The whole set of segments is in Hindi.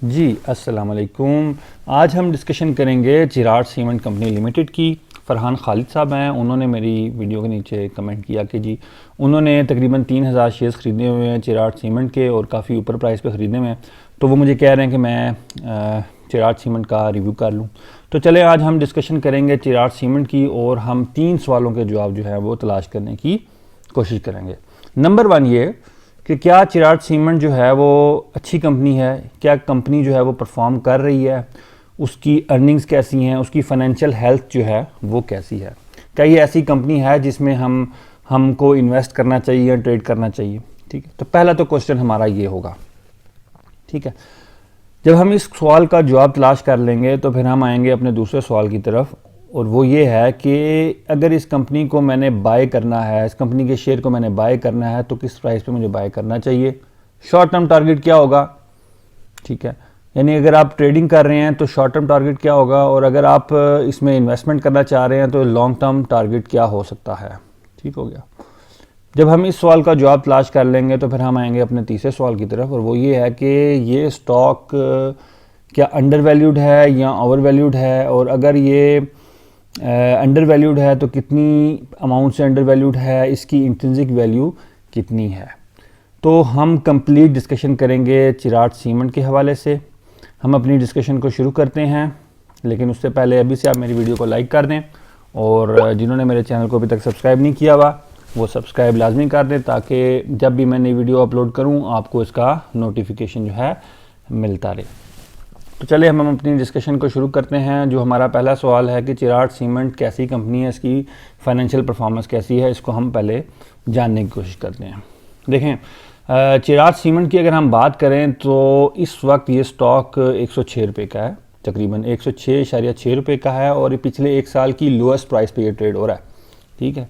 जी अस्सलाम वालेकुम। आज हम डिस्कशन करेंगे चिराग सीमेंट कंपनी लिमिटेड की। फ़रहान खालिद साहब हैं, उन्होंने मेरी वीडियो के नीचे कमेंट किया कि जी उन्होंने तकरीबन 3000 शेयर्स ख़रीदे हुए हैं चिराग सीमेंट के और काफ़ी ऊपर प्राइस पे ख़रीदे हुए हैं। तो वो मुझे कह रहे हैं कि मैं चिराग सीमेंट का रिव्यू कर लूँ। तो चले आज हम डिस्कशन करेंगे चिराग सीमेंट की और हम 3 सवालों के जवाब जो है वो तलाश करने की कोशिश करेंगे। नंबर 1 ये कि क्या चिराग सीमेंट जो है वो अच्छी कंपनी है, क्या कंपनी जो है वो परफॉर्म कर रही है, उसकी अर्निंग्स कैसी हैं, उसकी फाइनेंशियल हेल्थ जो है वो कैसी है, क्या ये ऐसी कंपनी है जिसमें हमको इन्वेस्ट करना चाहिए या ट्रेड करना चाहिए। ठीक है, तो पहला तो क्वेश्चन हमारा ये होगा। ठीक है, जब हम इस सवाल का जवाब तलाश कर लेंगे तो फिर हम आएंगे अपने दूसरे सवाल की तरफ, और वो ये है कि अगर इस कंपनी को मैंने बाय करना है, इस कंपनी के शेयर को मैंने बाय करना है तो किस प्राइस पे मुझे बाय करना चाहिए, शॉर्ट टर्म टारगेट क्या होगा। ठीक है, यानी अगर आप ट्रेडिंग कर रहे हैं तो शॉर्ट टर्म टारगेट क्या होगा, और अगर आप इसमें इन्वेस्टमेंट करना चाह रहे हैं तो लॉन्ग टर्म टारगेट क्या हो सकता है। ठीक हो गया। जब हम इस सवाल का जवाब तलाश कर लेंगे तो फिर हम आएंगे अपने तीसरे सवाल की तरफ, और वो ये है कि ये स्टॉक क्या अंडर वैल्यूड है या ओवर वैल्यूड है, और अगर ये अंडर वैल्यूड है तो कितनी अमाउंट से अंडर वैल्यूड है, इसकी इंट्रिंसिक वैल्यू कितनी है। तो हम कंप्लीट डिस्कशन करेंगे चिराग सीमेंट के हवाले से। हम अपनी डिस्कशन को शुरू करते हैं, लेकिन उससे पहले अभी से आप मेरी वीडियो को लाइक कर दें, और जिन्होंने मेरे चैनल को अभी तक सब्सक्राइब नहीं किया हुआ वो सब्सक्राइब लाजमी कर दें, ताकि जब भी मैं नई वीडियो अपलोड करूं आपको इसका नोटिफिकेशन जो है मिलता रहे। तो चलिए हम अपनी डिस्कशन को शुरू करते हैं। जो हमारा पहला सवाल है कि चिराग सीमेंट कैसी कंपनी है, इसकी फाइनेंशियल परफॉर्मेंस कैसी है, इसको हम पहले जानने की कोशिश करते हैं। देखें, चिराग सीमेंट की अगर हम बात करें तो इस वक्त ये स्टॉक 106 रुपये का है, तकरीबन 106.6 रुपये का है, और ये पिछले 1 साल की लोएस्ट प्राइस पे ये ट्रेड हो रहा है। ठीक है,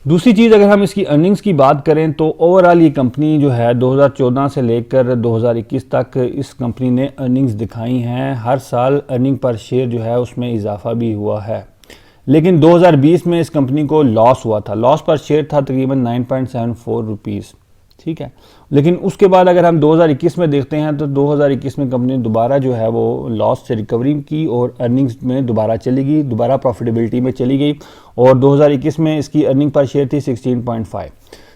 दूसरी चीज़ अगर हम इसकी अर्निंग्स की बात करें तो ओवरऑल ये कंपनी जो है 2014 से लेकर 2021 तक इस कंपनी ने अर्निंग्स दिखाई हैं। हर साल अर्निंग पर शेयर जो है उसमें इजाफा भी हुआ है, लेकिन 2020 में इस कंपनी को लॉस हुआ था। लॉस पर शेयर था तकरीबन 9.74 रुपीज़। ठीक है, लेकिन उसके बाद अगर हम 2021 में देखते हैं तो 2021 में कंपनी दोबारा जो है वो लॉस से रिकवरी की और अर्निंग्स में दोबारा चली गई, दोबारा प्रॉफिटेबिलिटी में चली गई, और 2021 में इसकी अर्निंग पर शेयर थी 16.5।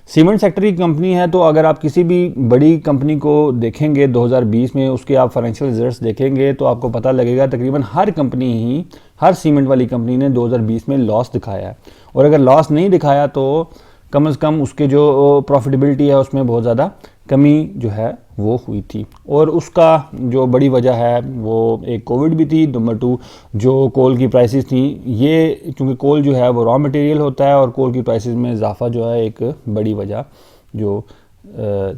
सीमेंट सेक्टर की कंपनी है, तो अगर आप किसी भी बड़ी कंपनी को देखेंगे 2020 में, उसके आप फाइनेंशियल रिजल्ट्स देखेंगे तो आपको पता लगेगा तकरीबन हर कंपनी ही, हर सीमेंट वाली कंपनी ने 2020 में लॉस दिखाया है, और अगर लॉस नहीं दिखाया तो कम से कम उसके जो प्रॉफिटेबिलिटी है उसमें बहुत ज़्यादा कमी जो है वो हुई थी, और उसका जो बड़ी वजह है वो एक कोविड भी थी। नंबर 2 जो कोल की प्राइसेस थी, ये क्योंकि कोल जो है वो रॉ मटेरियल होता है, और कोल की प्राइसेस में इजाफा जो है एक बड़ी वजह जो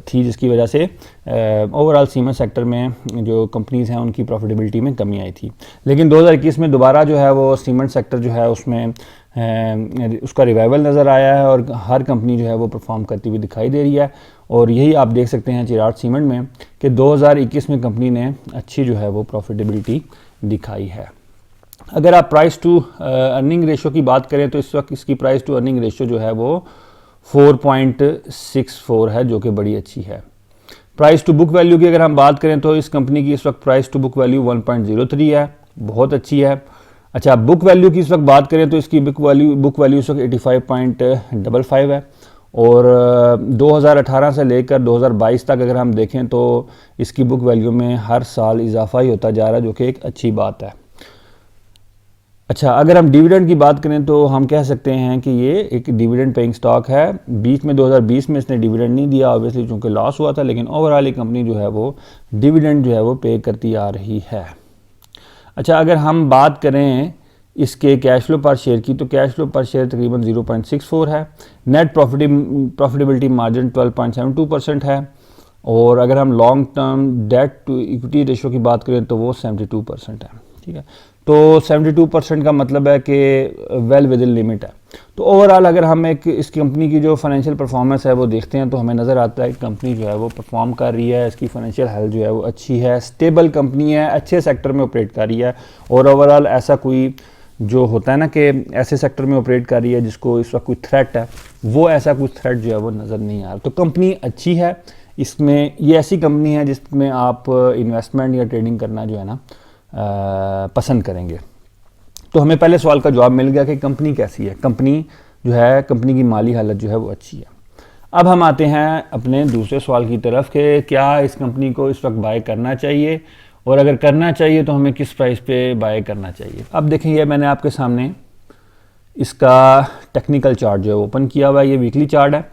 थी, जिसकी वजह से ओवरऑल सीमेंट सेक्टर में जो कंपनीज़ हैं उनकी प्रॉफिटेबिलिटी में कमी आई थी। लेकिन 2021 में दोबारा जो है वो सीमेंट सेक्टर जो है उसमें उसका रिवाइवल नज़र आया है, और हर कंपनी जो है वो परफॉर्म करती हुई दिखाई दे रही है, और यही आप देख सकते हैं चिराग सीमेंट में कि 2021 में कंपनी ने अच्छी जो है वो प्रॉफिटेबिलिटी दिखाई है। अगर आप प्राइस टू अर्निंग रेशो की बात करें तो इस वक्त इसकी प्राइस टू अर्निंग रेशो जो है वो 4.64 है, जो कि बड़ी अच्छी है। प्राइस टू बुक वैल्यू की अगर हम बात करें तो इस कंपनी की इस वक्त प्राइस टू बुक वैल्यू 1.03 है, बहुत अच्छी है। अच्छा, बुक वैल्यू की इस वक्त बात करें तो इसकी बुक वैल्यू इस वक्त 85.55 है, और 2018 से लेकर 2022 तक अगर हम देखें तो इसकी बुक वैल्यू में हर साल इजाफा ही होता जा रहा है, जो कि एक अच्छी बात है। अच्छा, अगर हम डिविडेंड की बात करें तो हम कह सकते हैं कि ये एक डिविडेंड पेइंग स्टॉक है। बीच में 2020 में इसने डिविडेंड नहीं दिया ऑब्वियसली चूँकि लॉस हुआ था, लेकिन ओवरऑल ये कंपनी जो है वो डिविडेंड जो है वो पे करती आ रही है। अच्छा, अगर हम बात करें इसके कैश फ्लो पर शेयर की तो कैश फ्लो पर शेयर तकरीबन 0.64 है। नेट प्रॉफिटेबिलिटी मार्जिन 12.72% है, और अगर हम long term debt to equity ratio की बात करें तो वो 72% है। ठीक है, तो 72% का मतलब है कि वेल विद इन लिमिट है। तो ओवरऑल अगर हम एक इस कंपनी की जो फाइनेंशियल परफॉर्मेंस है वो देखते हैं तो हमें नज़र आता है कि कंपनी जो है वो परफॉर्म कर रही है, इसकी फाइनेंशियल हेल्थ जो है वो अच्छी है, स्टेबल कंपनी है, अच्छे सेक्टर में ऑपरेट कर रही है, और ओवरऑल ऐसा कोई जो होता है ना कि ऐसे सेक्टर में ऑपरेट कर रही है जिसको इस वक्त कोई थ्रेट है, वो ऐसा कुछ थ्रेट जो है वो नज़र नहीं आ रहा। तो कंपनी अच्छी है, इसमें ये ऐसी कंपनी है जिसमें आप इन्वेस्टमेंट या ट्रेडिंग करना जो है ना पसंद करेंगे। तो हमें पहले सवाल का जवाब मिल गया कि कंपनी कैसी है, कंपनी जो है, कंपनी की माली हालत जो है वो अच्छी है। अब हम आते हैं अपने दूसरे सवाल की तरफ कि क्या इस कंपनी को इस वक्त बाय करना चाहिए, और अगर करना चाहिए तो हमें किस प्राइस पे बाय करना चाहिए। अब देखें, ये मैंने आपके सामने इसका टेक्निकल चार्ट जो है ओपन किया हुआ है, ये वीकली चार्ट है।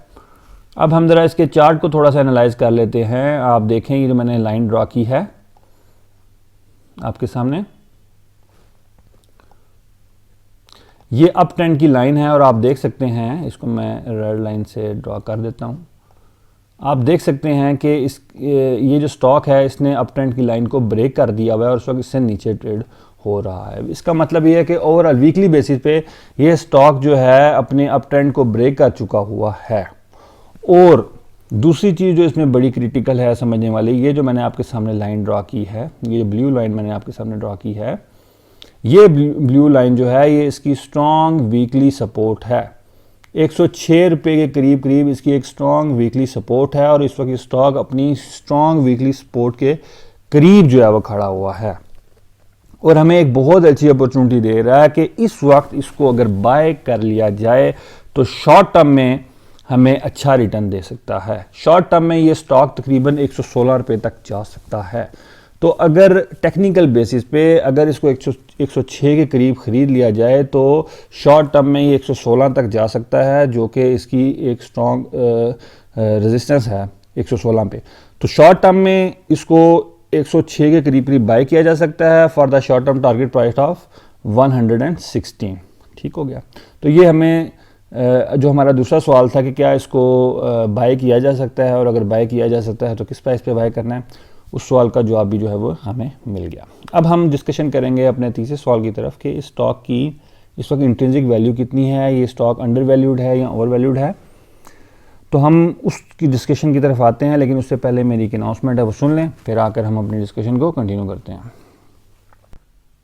अब हम ज़रा इसके चार्ट को थोड़ा सा एनालाइज कर लेते हैं। आप देखें, ये जो मैंने लाइन ड्रॉ की है आपके सामने, ये अप ट्रेंड की लाइन है, और आप देख सकते हैं, इसको मैं रेड लाइन से ड्रॉ कर देता हूँ। आप देख सकते हैं कि ये जो स्टॉक है इसने अप ट्रेंड की लाइन को ब्रेक कर दिया हुआ है और उस वक्त इससे नीचे ट्रेड हो रहा है। इसका मतलब ये है कि ओवरऑल वीकली बेसिस पे ये स्टॉक जो है अपने अप ट्रेंड को ब्रेक कर चुका हुआ है। और दूसरी चीज़ जो इसमें बड़ी क्रिटिकल है समझने वाली, ये जो मैंने आपके सामने लाइन ड्रॉ की है, ये ब्लू लाइन मैंने आपके सामने ड्रॉ की है, ये ब्लू लाइन जो है ये इसकी स्ट्रॉन्ग वीकली सपोर्ट है। 106 रुपये के करीब करीब इसकी एक स्ट्रॉन्ग वीकली सपोर्ट है, और इस वक्त स्टॉक अपनी स्ट्रॉन्ग वीकली सपोर्ट के करीब जो है वो खड़ा हुआ है, और हमें एक बहुत अच्छी अपॉर्चुनिटी दे रहा है कि इस वक्त इसको अगर बाय कर लिया जाए तो शॉर्ट टर्म में हमें अच्छा रिटर्न दे सकता है। शॉर्ट टर्म में ये स्टॉक तकरीबन 116 रुपये तक जा सकता है। तो अगर टेक्निकल बेसिस पे अगर इसको 106 के करीब ख़रीद लिया जाए तो शॉर्ट टर्म में ये 116 तक जा सकता है, जो कि इसकी एक स्ट्रॉन्ग रेजिस्टेंस है 116 पे। तो शॉर्ट टर्म में इसको 106 के करीब करीब बाय किया जा सकता है for the short term target price of 116। ठीक हो गया। तो ये हमें जो हमारा दूसरा सवाल था कि क्या इसको बाय किया जा सकता है, और अगर बाय किया जा सकता है तो किस प्राइस पे बाय करना है, उस सवाल का जवाब भी जो है वो हमें मिल गया। अब हम डिस्कशन करेंगे अपने तीसरे सवाल की तरफ कि इस स्टॉक की इस वक्त इंट्रिंसिक वैल्यू कितनी है, ये स्टॉक अंडर वैल्यूड है या ओवर वैल्यूड है। तो हम उसकी डिस्कशन की तरफ आते हैं, लेकिन उससे पहले मेरी एक अनाउंसमेंट है वो सुन लें, फिर आकर हम अपनी डिस्कशन को कंटिन्यू करते हैं।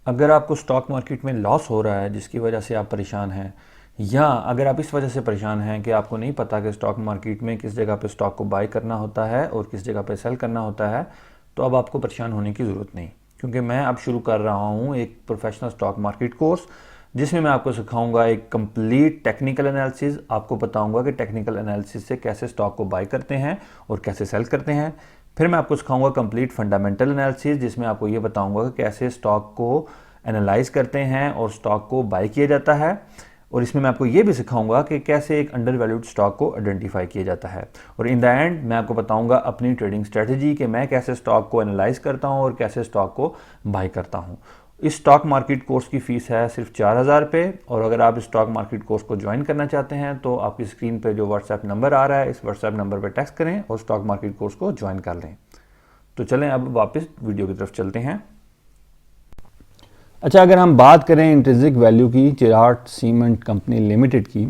अगर आपको स्टॉक मार्केट में लॉस हो रहा है जिसकी वजह से आप परेशान हैं, या अगर आप इस वजह से परेशान हैं कि आपको नहीं पता कि स्टॉक मार्केट में किस जगह पे स्टॉक को बाय करना होता है और किस जगह पे सेल करना होता है, तो अब आपको परेशान होने की ज़रूरत नहीं, क्योंकि मैं अब शुरू कर रहा हूँ एक प्रोफेशनल स्टॉक मार्केट कोर्स, जिसमें मैं आपको सिखाऊंगा एक कंप्लीट टेक्निकल एनालिसिस। आपको बताऊंगा कि टेक्निकल एनालिसिस से कैसे स्टॉक को बाय करते हैं और कैसे सेल करते हैं। फिर मैं आपको सिखाऊंगा कंप्लीट फंडामेंटल एनालिसिस, जिसमें आपको ये बताऊंगा कि कैसे स्टॉक को एनालाइज करते हैं और स्टॉक को बाय किया जाता है। और इसमें मैं आपको ये भी सिखाऊंगा कि कैसे एक अंडर वैल्यूड स्टॉक को आइडेंटिफाई किया जाता है। और इन द एंड मैं आपको बताऊंगा अपनी ट्रेडिंग स्ट्रेटजी कि मैं कैसे स्टॉक को एनालाइज करता हूं और कैसे स्टॉक को बाय करता हूं। इस स्टॉक मार्केट कोर्स की फ़ीस है सिर्फ 4000 रुपये, और अगर आप इस स्टॉक मार्केट कोर्स को ज्वाइन करना चाहते हैं तो आपकी स्क्रीन पर जो व्हाट्सएप नंबर आ रहा है, इस व्हाट्सएप नंबर पर टेक्स्ट करें और स्टॉक मार्केट कोर्स को ज्वाइन कर लें। तो चलें अब वापस वीडियो की तरफ चलते हैं। अच्छा, अगर हम बात करें इंट्रिंसिक वैल्यू की चिराग सीमेंट कंपनी लिमिटेड की,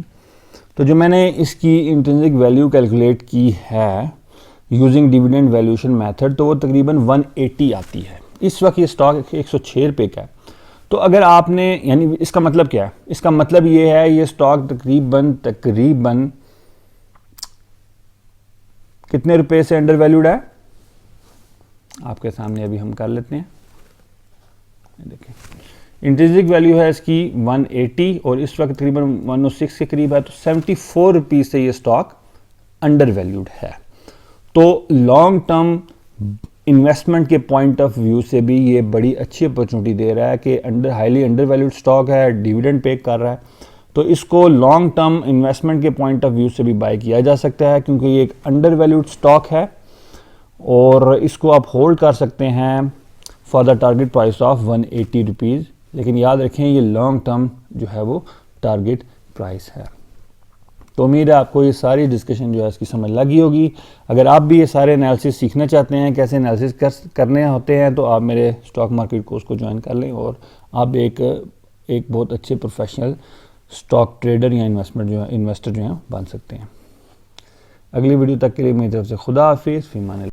तो जो मैंने इसकी इंट्रिंसिक वैल्यू कैलकुलेट की है यूजिंग डिविडेंड वैल्यूएशन मेथड, तो वो तकरीबन 180 आती है। इस वक्त ये स्टॉक 106 रुपये का है। तो अगर आपने, यानी इसका मतलब क्या है, इसका मतलब ये है ये स्टॉक तकरीबन कितने रुपए से अंडर वैल्यूड है, आपके सामने अभी हम कर लेते हैं। देखिए, इंट्रिंसिक वैल्यू है इसकी 180 और इस वक्त तकरीबन 106 के करीब है, तो 74 रुपीज़ से ये स्टॉक अंडर वैल्यूड है। तो लॉन्ग टर्म इन्वेस्टमेंट के पॉइंट ऑफ व्यू से भी ये बड़ी अच्छी अपॉर्चुनिटी दे रहा है कि हाईली अंडर वैल्यूड स्टॉक है, डिविडेंड पे कर रहा है, तो इसको लॉन्ग टर्म इन्वेस्टमेंट के पॉइंट ऑफ व्यू से भी बाय किया जा सकता है, क्योंकि ये एक अंडर वैल्यूड स्टॉक है और इसको आप होल्ड कर सकते हैं for the target price of 180 rupees. लेकिन याद रखें ये लॉन्ग टर्म जो है वो टारगेट प्राइस है। तो उम्मीद है आपको ये सारी डिस्कशन जो है इसकी समझ लगी होगी। अगर आप भी ये सारे एनालिसिस सीखना चाहते हैं, कैसे एनालिसिस करने होते हैं, तो आप मेरे स्टॉक मार्केट कोर्स को ज्वाइन कर लें और आप एक बहुत अच्छे प्रोफेशनल स्टॉक ट्रेडर या इन्वेस्टर जो हैं बन सकते हैं। अगली वीडियो तक के लिए मेरी तरफ से खुदा हाफिज़, फ़ी अमान अल्लाह।